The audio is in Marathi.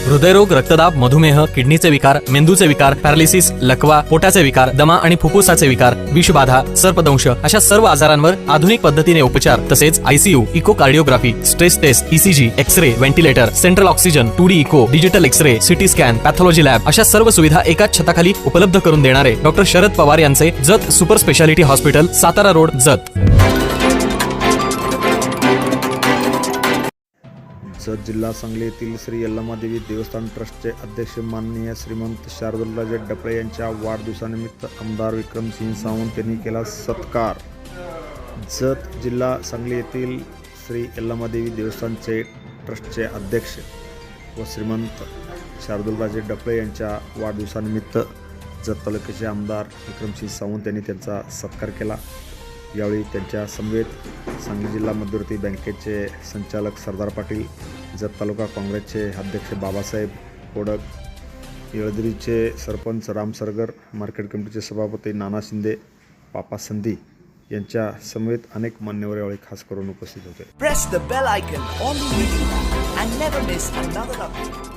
हृदयरोग, रक्तदाब, मधुमेह, किडनीचे विकार, मेंदूचे विकार, पॅरालिसिस, लकवा, पोटाचे विकार, दमा आणि फुफ्फुसाचे विकार, विषबाधा, सर्पदंश अशा सर्व आजारांवर आधुनिक पद्धतीने उपचार तसेच ICU, echocardiography, stress test, ECG, X-ray, ventilator, central oxygen, 2D echo, digital X-ray, CT scan, pathology lab अशा सर्व सुविधा एकाच छताखाली उपलब्ध करून देणारे डॉक्टर शरद पवार यांचे Jat super speciality hospital, Satara road, Jat. Jat जिल्हा सांगली येथील श्री यल्लमादेवी देवस्थान ट्रस्टचे अध्यक्ष माननीय श्रीमंत शार्दुलराजे डपळे यांच्या वाढदिवसानिमित्त आमदार विक्रमसिंह सावंत यांनी केला सत्कार. जत जिल्हा सांगली येथील श्री यल्लमादेवी देवस्थानचे ट्रस्टचे अध्यक्ष व श्रीमंत शार्दुलराजे डपळे यांच्या वाढदिवसानिमित्त जत तालुक्याचे आमदार विक्रमसिंह सावंत यांनी त्यांचा सत्कार केला. यावेळी त्यांच्या समवेत सांगली जिल्हा मध्यवर्ती बँकेचे संचालक सरदार पाटील, जत तालुका काँग्रेसचे अध्यक्ष बाबासाहेब कोडक, येळदरीचे सरपंच राम सरगर, मार्केट कमिटीचे सभापती नाना शिंदे, पापा संधी यांच्या समवेत अनेक मान्यवर यावेळी खास करून उपस्थित होते. Press the bell icon on the video and never miss another update.